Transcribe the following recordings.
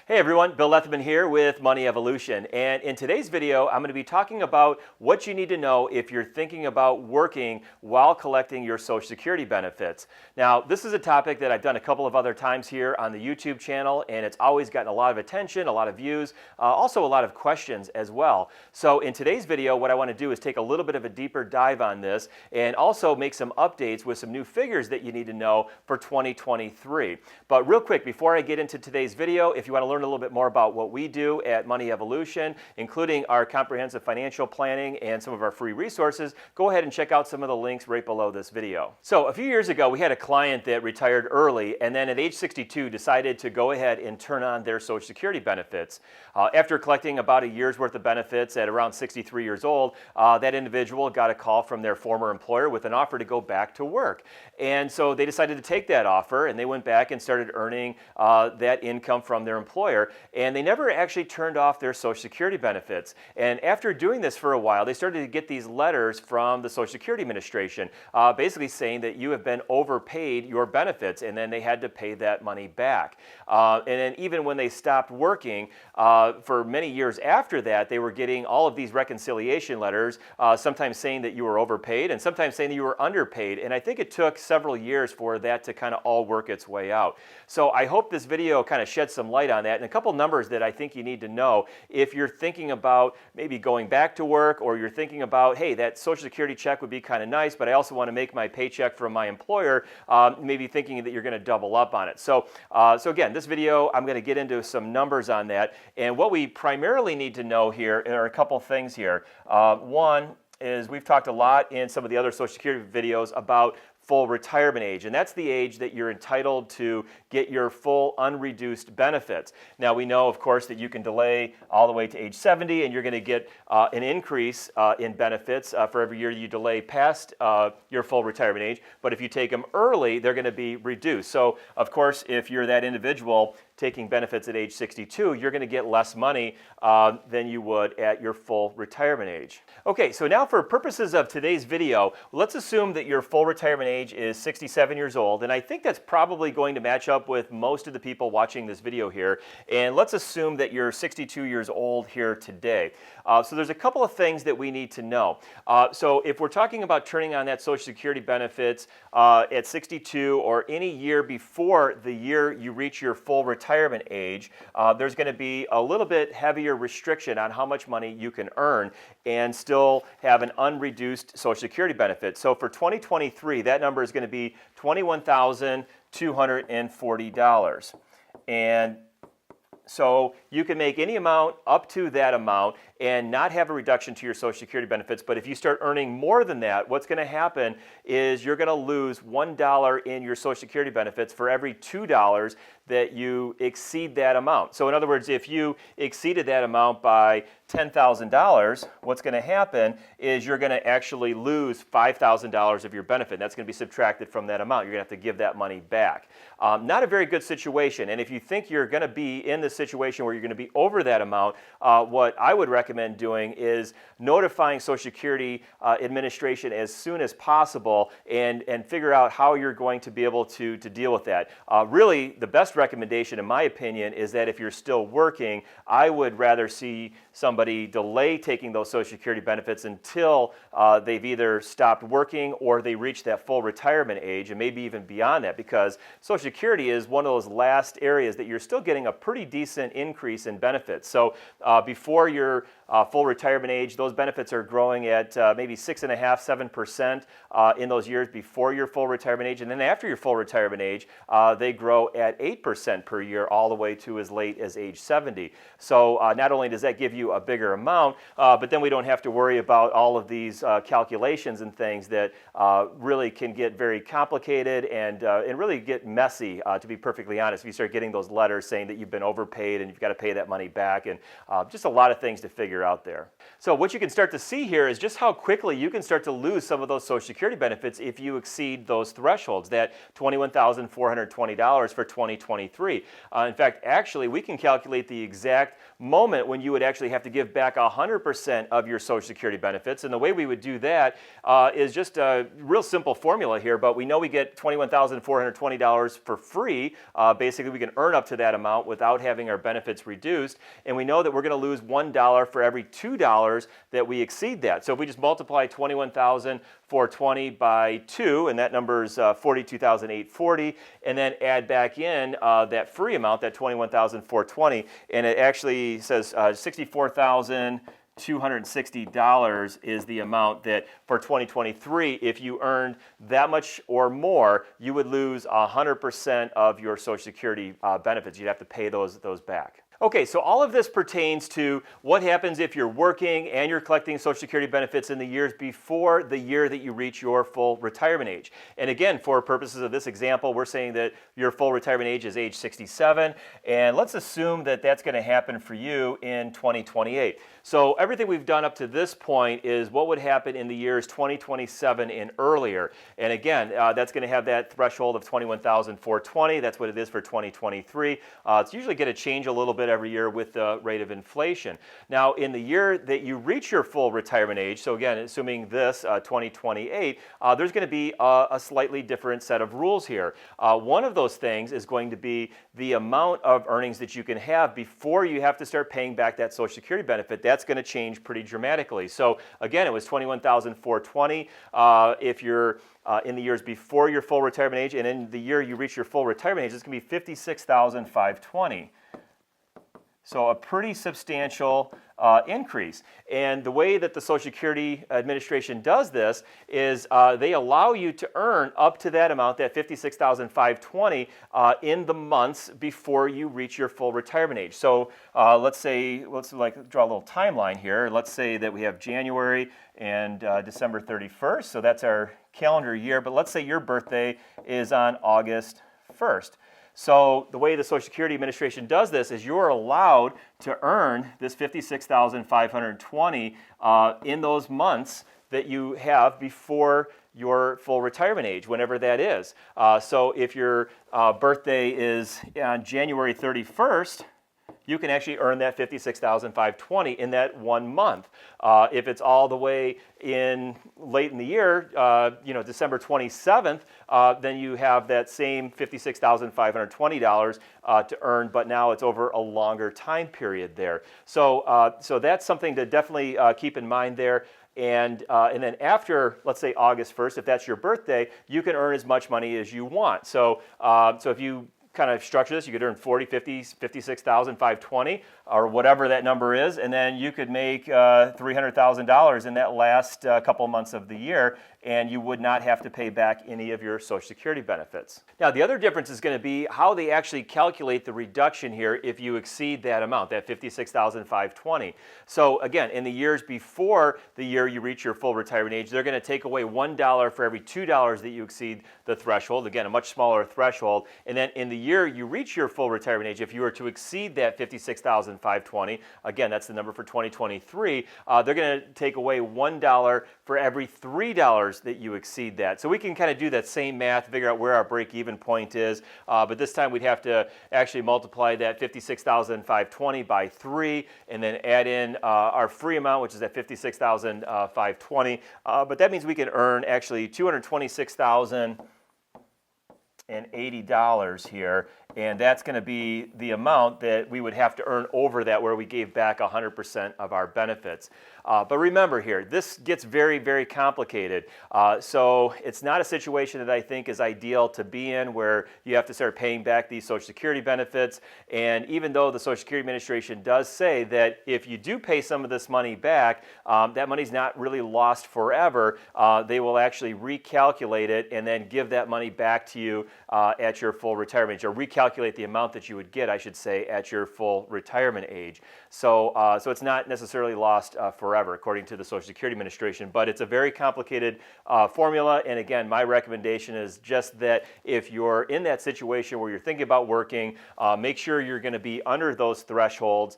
Hey everyone, Bill Lethman here with Money Evolution, and in today's video I'm going to be talking about what you need to know if you're thinking about working while collecting your Social Security benefits. Now this is a topic that I've done a couple of other times here on the YouTube channel, and it's always gotten a lot of attention, a lot of views, also a lot of questions as well. So in today's video what I want to do is take a little bit of a deeper dive on this and also make some updates with some new figures that you need to know for 2023. But real quick, before I get into today's video, if you want to learn a little bit more about what we do at Money Evolution, including our comprehensive financial planning and some of our free resources, go ahead and check out some of the links right below this video. So a few years ago, we had a client that retired early and then at age 62 decided to go ahead and turn on their Social Security benefits. After collecting about a year's worth of benefits at around 63 years old, that individual got a call from their former employer with an offer to go back to work. And so they decided to take that offer and they went back and started earning that income from their employer. And they never actually turned off their Social Security benefits. And after doing this for a while, they started to get these letters from the Social Security Administration basically saying that you have been overpaid your benefits, and then they had to pay that money back. And then even when they stopped working, for many years after that, they were getting all of these reconciliation letters, sometimes saying that you were overpaid and sometimes saying that you were underpaid. And I think it took several years for that to kind of all work its way out. So I hope this video kind of sheds some light on that, and a couple numbers that I think you need to know if you're thinking about maybe going back to work, or you're thinking about, hey, that Social Security check would be kind of nice, but I also want to make my paycheck from my employer, maybe thinking that you're going to double up on it. So again, this video, I'm going to get into some numbers on that, and what we primarily need to know here are a couple things here. One is we've talked a lot in some of the other Social Security videos about full retirement age, and that's the age that you're entitled to get your full unreduced benefits. Now we know, of course, that you can delay all the way to age 70 and you're going to get an increase in benefits for every year you delay past your full retirement age, but if you take them early, they're going to be reduced. So of course, if you're that individual taking benefits at age 62, you're going to get less money than you would at your full retirement age. Okay, so now for purposes of today's video, let's assume that your full retirement age is 67 years old, and I think that's probably going to match up with most of the people watching this video here, and let's assume that you're 62 years old here today. So there's a couple of things that we need to know. So if we're talking about turning on that Social Security benefits at 62 or any year before the year you reach your full retirement age, there's going to be a little bit heavier restriction on how much money you can earn and still have an unreduced Social Security benefit. So for 2023, that number is going to be $21,240. And so you can make any amount up to that amount and not have a reduction to your Social Security benefits. But if you start earning more than that, what's going to happen is you're going to lose $1 in your Social Security benefits for every $2 that you exceed that amount. So in other words, if you exceeded that amount by $10,000, what's going to happen is you're going to actually lose $5,000 of your benefit. That's going to be subtracted from that amount. You're going to have to give that money back. Not a very good situation. And if you think you're going to be in the situation where you're going to be over that amount, what I would recommend doing is notifying Social Security Administration as soon as possible and figure out how you're going to be able to deal with that. Really, the best recommendation, in my opinion, is that if you're still working, I would rather see somebody delay taking those Social Security benefits until they've either stopped working or they reach that full retirement age, and maybe even beyond that, because Social Security is one of those last areas that you're still getting a pretty decent increase in benefits. So before your full retirement age, those benefits are growing at maybe 6.5–7% in those years before your full retirement age, and then after your full retirement age, they grow at 8% per year all the way to as late as age 70. So not only does that give you a bigger amount, but then we don't have to worry about all of these calculations and things that really can get very complicated and really get messy, to be perfectly honest. If you start getting those letters saying that you've been overpaid and you've got to pay that money back, and just a lot of things to figure figure out there. So what you can start to see here is just how quickly you can start to lose some of those Social Security benefits if you exceed those thresholds, that $21,420 for 2023. In fact, actually, we can calculate the exact moment when you would actually have to give back 100% of your Social Security benefits. And the way we would do that is just a real simple formula here, but we know we get $21,420 for free. Basically, we can earn up to that amount without having our benefits reduced. And we know that we're going to lose $1 for every $2 that we exceed that. So if we just multiply 21,420 by 2, and that number is 42,840, and then add back in that free amount, that 21,420, and it actually says $64,260 is the amount that for 2023, if you earned that much or more, you would lose 100% of your Social Security benefits. You'd have to pay those back. Okay, so all of this pertains to what happens if you're working and you're collecting Social Security benefits in the years before the year that you reach your full retirement age. And again, for purposes of this example, we're saying that your full retirement age is age 67, and let's assume that that's going to happen for you in 2028. So everything we've done up to this point is what would happen in the years 2027 and earlier. And again, that's going to have that threshold of 21,420. That's what it is for 2023. It's usually going to change a little bit every year with the rate of inflation. Now, in the year that you reach your full retirement age, so again, assuming this 2028, there's going to be a slightly different set of rules here. One of those things is going to be the amount of earnings that you can have before you have to start paying back that Social Security benefit. That's going to change pretty dramatically. So again, it was 21,420 if you're in the years before your full retirement age, and in the year you reach your full retirement age, it's going to be 56,520. So a pretty substantial increase. And the way that the Social Security Administration does this is they allow you to earn up to that amount, that $56,520, in the months before you reach your full retirement age. So let's draw a little timeline here. Let's say that we have January and December 31st. So that's our calendar year. But let's say your birthday is on August 1st. So the way the Social Security Administration does this is you're allowed to earn this $56,520 in those months that you have before your full retirement age, whenever that is. So if your birthday is on January 31st, you can actually earn that $56,520 in that 1 month. If it's all the way late in the year, December 27th, then you have that same $56,520 to earn, but now it's over a longer time period there. So that's something to definitely keep in mind there. And then after, let's say August 1st, if that's your birthday, you can earn as much money as you want. So if you kind of structure this, you could earn 40, 50, 56,520 or whatever that number is, and then you could make $300,000 in that last couple months of the year, and you would not have to pay back any of your Social Security benefits. Now, the other difference is going to be how they actually calculate the reduction here if you exceed that amount, that $56,520. So again, in the years before the year you reach your full retirement age, they're going to take away $1 for every $2 that you exceed the threshold. Again, a much smaller threshold. And then in the year you reach your full retirement age, if you were to exceed that $56,520, again, that's the number for 2023, they're going to take away $1 for every $3 that you exceed that. So we can kind of do that same math, figure out where our break-even point is, but this time we'd have to actually multiply that $56,520 by 3 and then add in our free amount, which is at $56,520. But that means we can earn actually $226,080 here, and that's going to be the amount that we would have to earn over that where we gave back 100% of our benefits. But remember here, this gets very, very complicated. So it's not a situation that I think is ideal to be in where you have to start paying back these Social Security benefits. And even though the Social Security Administration does say that if you do pay some of this money back, that money's not really lost forever. They will actually recalculate it and then give that money back to you at your full retirement age, or recalculate calculate the amount that you would get, I should say, at your full retirement age. So it's not necessarily lost forever, according to the Social Security Administration, but it's a very complicated formula. And again, my recommendation is just that if you're in that situation where you're thinking about working, make sure you're going to be under those thresholds,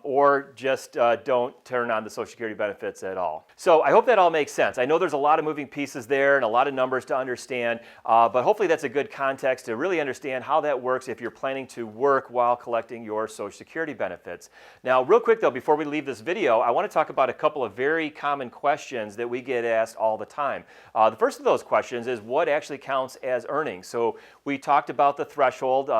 or just don't turn on the Social Security benefits at all. So I hope that all makes sense. I know there's a lot of moving pieces there and a lot of numbers to understand, but hopefully that's a good context to really understand how that works if you're planning to work while collecting your Social Security benefits. Now, real quick though, before we leave this video, I want to talk about a couple of very common questions that we get asked all the time. The first of those questions is what actually counts as earnings. So we talked about the threshold,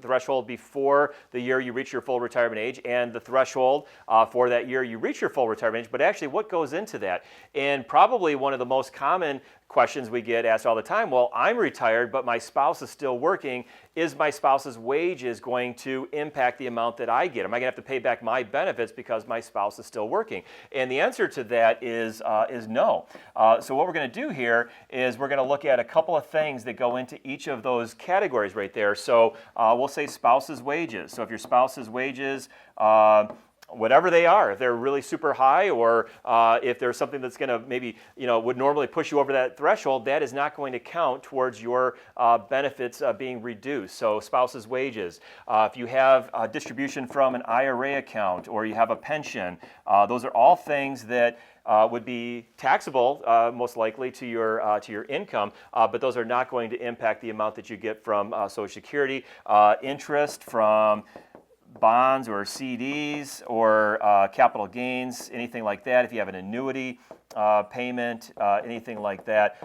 threshold before the year you reach your full retirement age, and the threshold for that year you reach your full retirement age, but actually what goes into that? And probably one of the most common questions we get asked all the time, well, I'm retired, but my spouse is still working. Is my spouse's wages going to impact the amount that I get? Am I going to have to pay back my benefits because my spouse is still working? And the answer to that is no. So what we're going to do here is we're going to look at a couple of things that go into each of those categories right there. So we'll say spouse's wages. So if your spouse's wages, whatever they are, if they're really super high, or if there's something that's going to maybe, would normally push you over that threshold, that is not going to count towards your benefits being reduced. So spouse's wages. If you have a distribution from an IRA account, or you have a pension, those are all things that would be taxable, most likely, to your income, but those are not going to impact the amount that you get from Social Security. Interest from bonds or CDs or capital gains, anything like that. If you have an annuity payment, anything like that.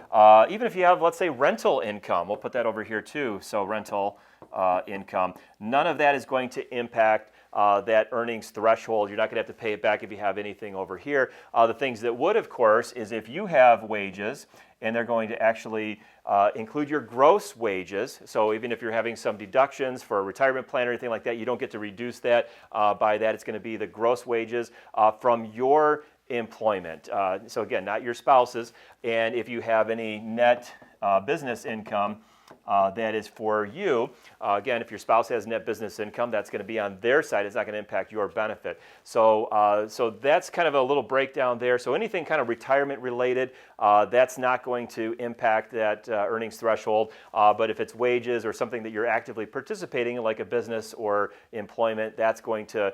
Even if you have, let's say, rental income, we'll put that over here too. So rental income, none of that is going to impact that earnings threshold. You're not going to have to pay it back if you have anything over here. The things that would, of course, is if you have wages and they're going to actually include your gross wages. So even if you're having some deductions for a retirement plan or anything like that, you don't get to reduce that by that. It's going to be the gross wages from your employment. So again, not your spouse's. And if you have any net business income, that is for you. Again, if your spouse has net business income, that's going to be on their side. It's not going to impact your benefit. So, so that's kind of a little breakdown there. So anything kind of retirement related, that's not going to impact that earnings threshold. But if it's wages or something that you're actively participating in, like a business or employment, that's going to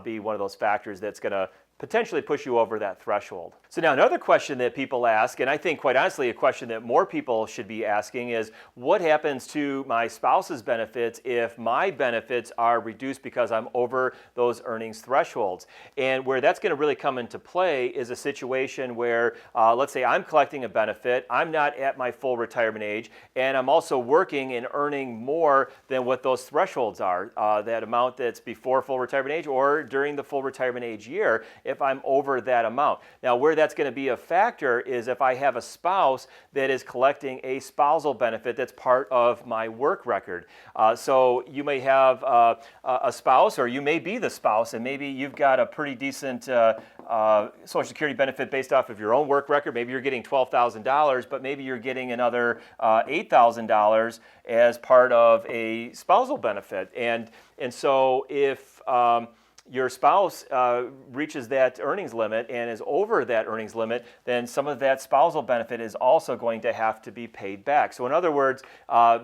be one of those factors that's going to potentially push you over that threshold. So now another question that people ask, and I think quite honestly a question that more people should be asking, is what happens to my spouse's benefits if my benefits are reduced because I'm over those earnings thresholds? And where that's going to really come into play is a situation where, let's say I'm collecting a benefit, I'm not at my full retirement age, and I'm also working and earning more than what those thresholds are, that amount that's before full retirement age or during the full retirement age year, if I'm over that amount. Now, where that's going to be a factor is if I have a spouse that is collecting a spousal benefit that's part of my work record. So you may have a spouse, or you may be the spouse, and maybe you've got a pretty decent Social Security benefit based off of your own work record. Maybe you're getting $12,000, but maybe you're getting another $8,000 as part of a spousal benefit. And so if your spouse reaches that earnings limit and is over that earnings limit, then some of that spousal benefit is also going to have to be paid back. So in other words,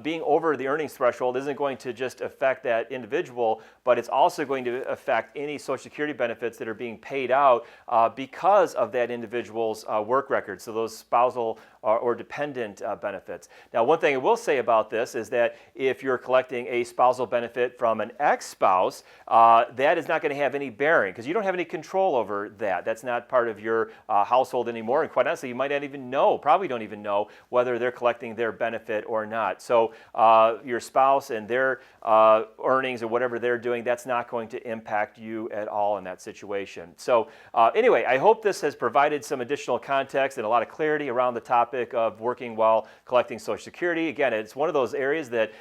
being over the earnings threshold isn't going to just affect that individual, but it's also going to affect any Social Security benefits that are being paid out because of that individual's work record. So those spousal or dependent benefits. Now, one thing I will say about this is that if you're collecting a spousal benefit from an ex-spouse, that is not going to have any bearing because you don't have any control over that. That's not part of your household anymore. And quite honestly, you might not even know, probably don't even know whether they're collecting their benefit or not. So your spouse and their earnings or whatever they're doing, that's not going to impact you at all in that situation. So anyway, I hope this has provided some additional context and a lot of clarity around the topic of working while collecting Social Security. Again, it's one of those areas that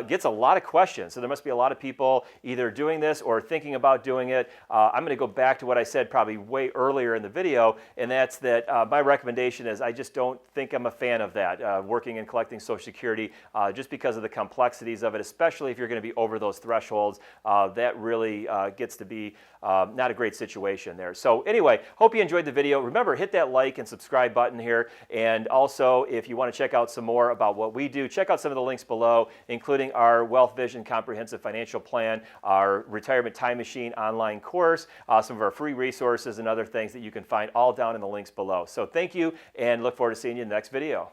gets a lot of questions. So there must be a lot of people either doing this or thinking about doing doing it. I'm going to go back to what I said probably way earlier in the video, and that's that my recommendation is I just don't think I'm a fan of that, working and collecting Social Security, just because of the complexities of it, especially if you're going to be over those thresholds. That really gets to be not a great situation there. So anyway, hope you enjoyed the video. Remember, hit that like and subscribe button here, and also if you want to check out some more about what we do, check out some of the links below, including our Wealth Vision Comprehensive Financial Plan, our Retirement Time Machine online course, some of our free resources and other things that you can find all down in the links below. So thank you, and look forward to seeing you in the next video.